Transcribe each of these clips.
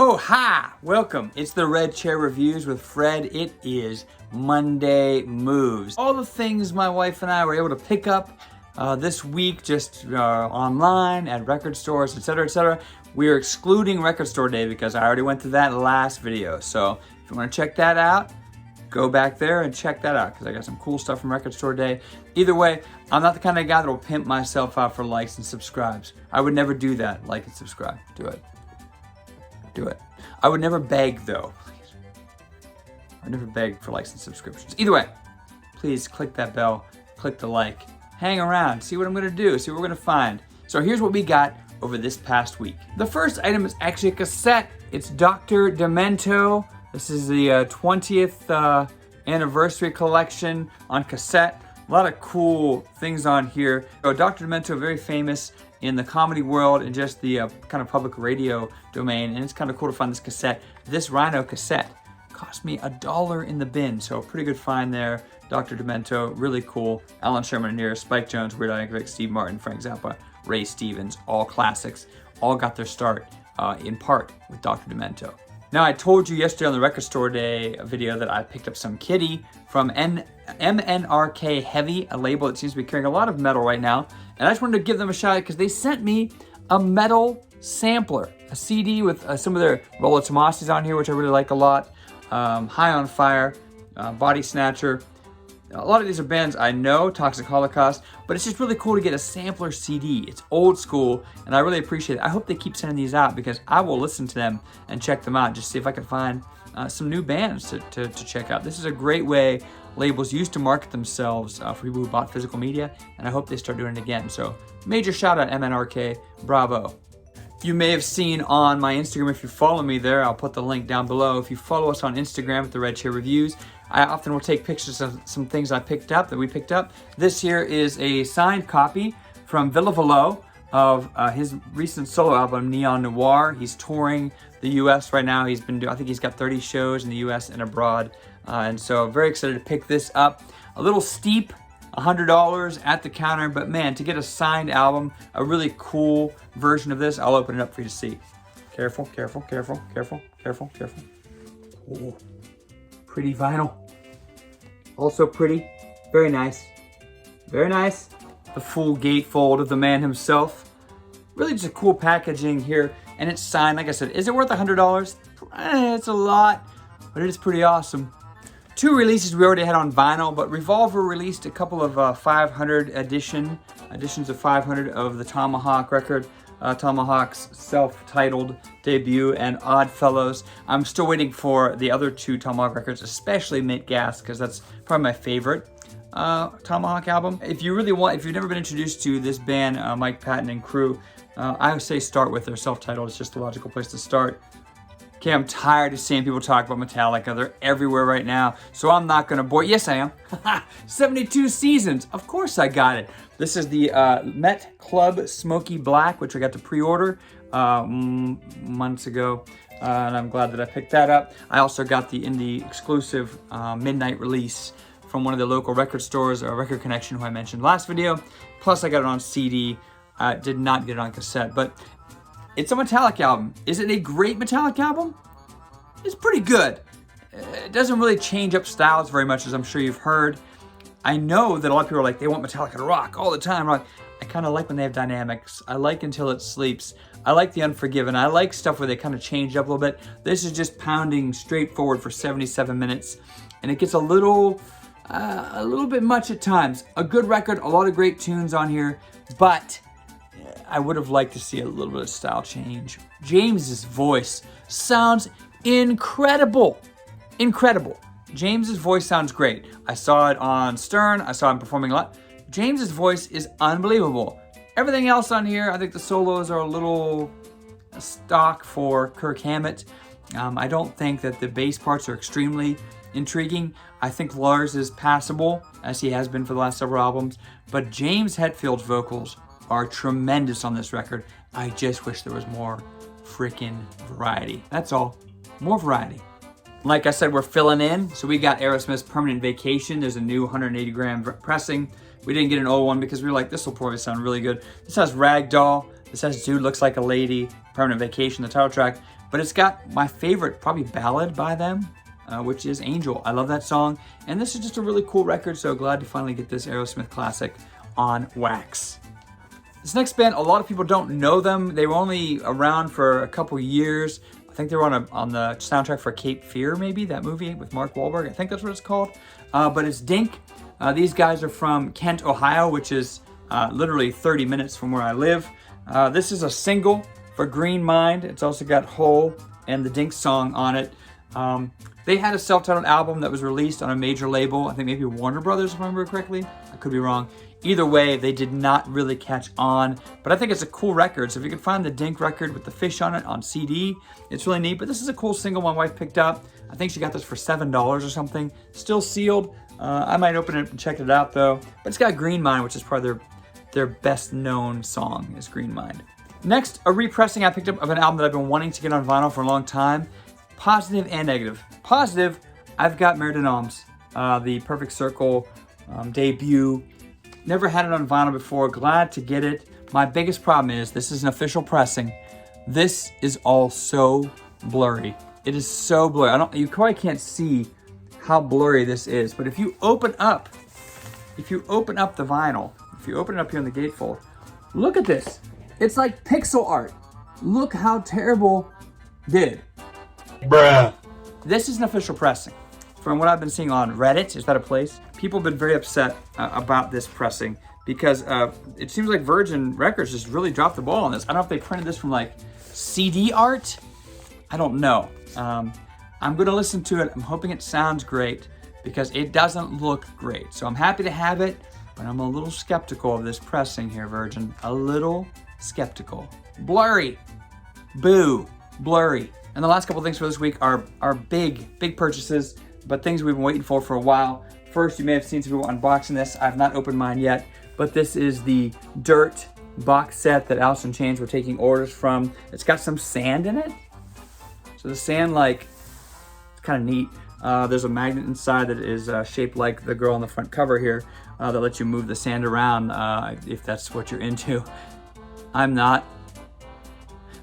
Oh, hi! Welcome. It's the Red Chair Reviews with Fred. It is Monday Moves. All the things my wife and I were able to pick up this week just online, at record stores, etc., etc. We are excluding Record Store Day because I already went through that last video. So if you want to check that out, go back there and check that out because I got some cool stuff from Record Store Day. Either way, I'm not the kind of guy that will pimp myself out for likes and subscribes. I would never do that. Like and subscribe. Do it. Do it. I would never beg though. Please. I would never beg for likes and subscriptions. Either way, please click that bell, click the like, hang around, see what I'm gonna do, see what we're gonna find. So here's what we got over this past week. The first item is actually a cassette. It's Dr. Demento. This is the 20th anniversary collection on cassette. A lot of cool things on here. So Dr. Demento, very famous in the comedy world and just the kind of public radio domain, and it's kind of cool to find this cassette. This Rhino cassette cost me $1 in the bin, so a pretty good find there. Dr. Demento, really cool. Alan Sherman in here, Spike Jones, Weird Al Yankovic, Steve Martin, Frank Zappa, Ray Stevens, all classics. All got their start in part with Dr. Demento. Now, I told you yesterday on the Record Store Day video that I picked up some kitty from MNRK Heavy, a label that seems to be carrying a lot of metal right now. And I just wanted to give them a shout out because they sent me a metal sampler, a CD with some of their Roller Tomasis on here, which I really like a lot. High on Fire, Body Snatcher. A lot of these are bands I know, Toxic Holocaust, but it's just really cool to get a sampler CD. It's old school, and I really appreciate it. I hope they keep sending these out because I will listen to them and check them out, just see if I can find some new bands to check out. This is a great way labels used to market themselves for people who bought physical media, and I hope they start doing it again. So major shout out MNRK, bravo. You may have seen on my Instagram, if you follow me there, I'll put the link down below. If you follow us on Instagram at the Red Chair Reviews, I often will take pictures of some things I picked up, that we picked up. This here is a signed copy from Velo of his recent solo album, Neon Noir. He's touring the US right now. I think he's got 30 shows in the US and abroad. And so very excited to pick this up. A little steep, $100 at the counter, but man, to get a signed album, a really cool version of this, I'll open it up for you to see. Careful, careful, careful, careful, careful, careful. Oh, pretty vinyl. Also pretty, very nice, very nice. The full gatefold of the man himself. Really just a cool packaging here, and it's signed. Like I said, is it worth $100? It's a lot, but it is pretty awesome. Two releases we already had on vinyl, but Revolver released a couple of 500 editions of 500 of the Tomahawk record. Tomahawk's self-titled debut, and Oddfellows. I'm still waiting for the other two Tomahawk records, especially Mint Gas, because that's probably my favorite Tomahawk album. If you've never been introduced to this band, Mike Patton and crew, I would say start with their self-titled. It's just a logical place to start. Okay, I'm tired of seeing people talk about Metallica. They're everywhere right now, so I'm not gonna bore. Yes, I am. 72 Seasons. Of course I got it. This is the Met Club Smoky Black, which I got to pre-order months ago, and I'm glad that I picked that up. I also got the indie exclusive midnight release from one of the local record stores, Record Connection, who I mentioned last video. Plus, I got it on CD. I did not get it on cassette, but it's a Metallica album. Is it a great Metallica album? It's pretty good. It doesn't really change up styles very much, as I'm sure you've heard. I know that a lot of people are like, they want Metallica to rock all the time. I kind of like when they have dynamics. I like Until It Sleeps. I like The Unforgiven. I like stuff where they kind of change up a little bit. This is just pounding straight forward for 77 minutes. And it gets a little bit much at times. A good record, a lot of great tunes on here, but I would have liked to see a little bit of style change. James's voice sounds incredible. Incredible. James's voice sounds great. I saw it on Stern. I saw him performing a lot. James's voice is unbelievable. Everything else on here, I think the solos are a little stock for Kirk Hammett. I don't think that the bass parts are extremely intriguing. I think Lars is passable, as he has been for the last several albums. But James Hetfield's vocals are tremendous on this record. I just wish there was more freaking variety. That's all. More variety. Like I said, we're filling in. So we got Aerosmith's Permanent Vacation. There's a new 180 gram pressing. We didn't get an old one because we were like, this will probably sound really good. This has Ragdoll. This has Dude Looks Like a Lady, Permanent Vacation, the title track. but it's got my favorite, probably ballad by them, which is Angel. I love that song, and this is just a really cool record, so glad to finally get this Aerosmith classic on wax. This next band, a lot of people don't know them. They were only around for a couple years. I think they were on the soundtrack for Cape Fear, maybe, that movie with Mark Wahlberg. I think that's what it's called, but it's Dink. These guys are from Kent, Ohio, which is literally 30 minutes from where I live. This is a single for Green Mind. It's also got Hole and the Dink song on it. They had a self-titled album that was released on a major label, I think maybe Warner Brothers, if I remember correctly. I could be wrong. Either way, they did not really catch on, but I think it's a cool record. So if you can find the Dink record with the fish on it on CD, it's really neat. But this is a cool single my wife picked up. I think she got this for $7 or something. Still sealed. I might open it and check it out though. But it's got Green Mind, which is probably their best known song is Green Mind. Next, a repressing I picked up of an album that I've been wanting to get on vinyl for a long time. Positive and negative. Positive, I've got Meriden, the Perfect Circle debut. Never had it on vinyl before, glad to get it. My biggest problem is this is an official pressing. This is all so blurry. It is so blurry. You probably can't see how blurry this is, but if you open up the vinyl, if you open it up here in the gatefold, look at this. It's like pixel art. Look how terrible did. Bruh. This is an official pressing. From what I've been seeing on Reddit, is that a place? People have been very upset about this pressing because it seems like Virgin Records just really dropped the ball on this. I don't know if they printed this from like CD art. I don't know. I'm gonna listen to it. I'm hoping it sounds great because it doesn't look great. So I'm happy to have it, but I'm a little skeptical of this pressing here, Virgin. A little skeptical. Blurry. Boo. Blurry. And the last couple things for this week are big purchases, but things we've been waiting for a while. First, you may have seen some people unboxing this. I've not opened mine yet, but this is the Dirt box set that Alice in Chains were taking orders from. It's got some sand in it. So the sand, like, it's kind of neat. There's a magnet inside that is shaped like the girl on the front cover here that lets you move the sand around if that's what you're into. I'm not.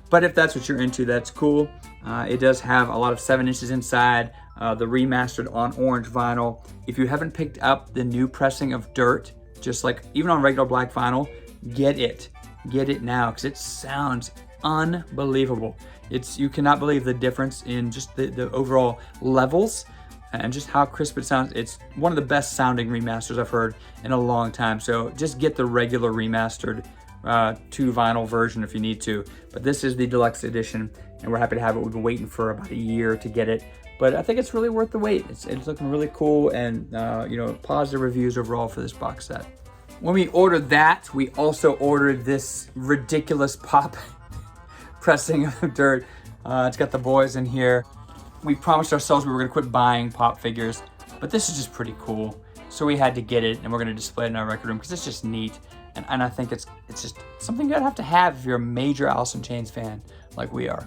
But if that's what you're into, that's cool. It does have a lot of 7 inches inside, the remastered on orange vinyl. If you haven't picked up the new pressing of Dirt, just like even on regular black vinyl, get it. Get it now, because it sounds unbelievable. You cannot believe the difference in just the overall levels and just how crisp it sounds. It's one of the best sounding remasters I've heard in a long time. So just get the regular remastered 2 vinyl version if you need to. But this is the deluxe edition, and we're happy to have it. We've been waiting for about a year to get it, but I think it's really worth the wait. It's looking really cool, and positive reviews overall for this box set. When we ordered that, we also ordered this ridiculous pop pressing of Dirt. It's got the boys in here. We promised ourselves we were gonna quit buying pop figures, but this is just pretty cool. So we had to get it, and we're gonna display it in our record room because it's just neat. And I think it's just something you'd have to have if you're a major Alice in Chains fan like we are.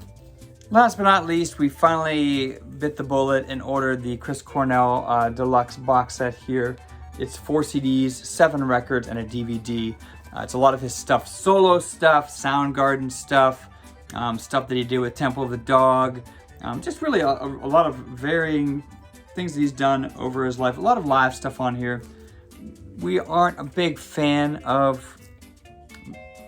Last but not least, we finally bit the bullet and ordered the Chris Cornell deluxe box set here. It's 4 CDs, 7 records, and a DVD. It's a lot of his stuff, solo stuff, Soundgarden stuff, stuff that he did with Temple of the Dog. Just really a lot of varying things that he's done over his life. A lot of live stuff on here. We aren't a big fan of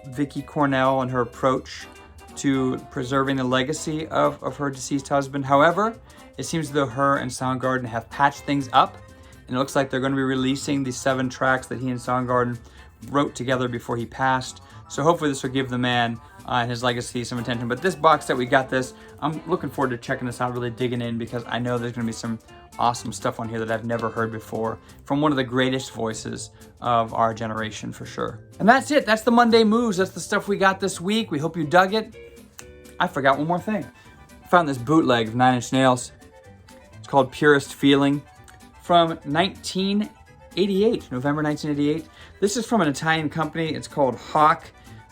Vicky Cornell and her approach to preserving the legacy of her deceased husband. However, it seems as though her and Soundgarden have patched things up, and it looks like they're going to be releasing the 7 tracks that he and Soundgarden wrote together before he passed. So hopefully this will give the man and his legacy some attention. But this box set, we got this. I'm looking forward to checking this out, really digging in, because I know there's going to be some awesome stuff on here that I've never heard before from one of the greatest voices of our generation, for sure. And that's it. That's the Monday moves. That's the stuff we got this week. We hope you dug it. I forgot one more thing. I found this bootleg of 9 Inch Nails. It's called Purest Feeling from 1988, November 1988. This is from an Italian company. It's called Hawk.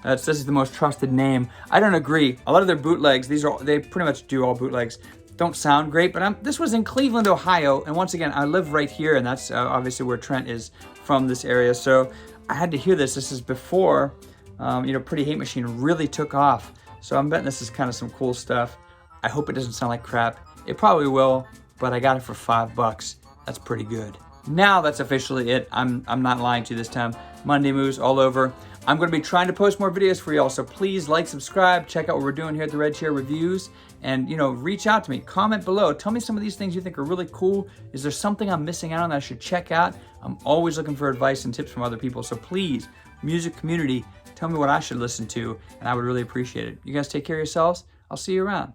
It says it's the most trusted name. I don't agree. A lot of their bootlegs, they pretty much do all bootlegs, don't sound great, but this was in Cleveland, Ohio, and once again, I live right here, and that's obviously where Trent is from, this area, so I had to hear this. This is before, Pretty Hate Machine really took off, so I'm betting this is kind of some cool stuff. I hope it doesn't sound like crap. It probably will, but I got it for $5. That's pretty good. Now that's officially it. I'm not lying to you this time. Monday moves all over. I'm going to be trying to post more videos for y'all, so please like, subscribe, check out what we're doing here at the Red Chair Reviews, and reach out to me. Comment below. Tell me some of these things you think are really cool. Is there something I'm missing out on that I should check out? I'm always looking for advice and tips from other people, so please, music community, tell me what I should listen to, and I would really appreciate it. You guys take care of yourselves. I'll see you around.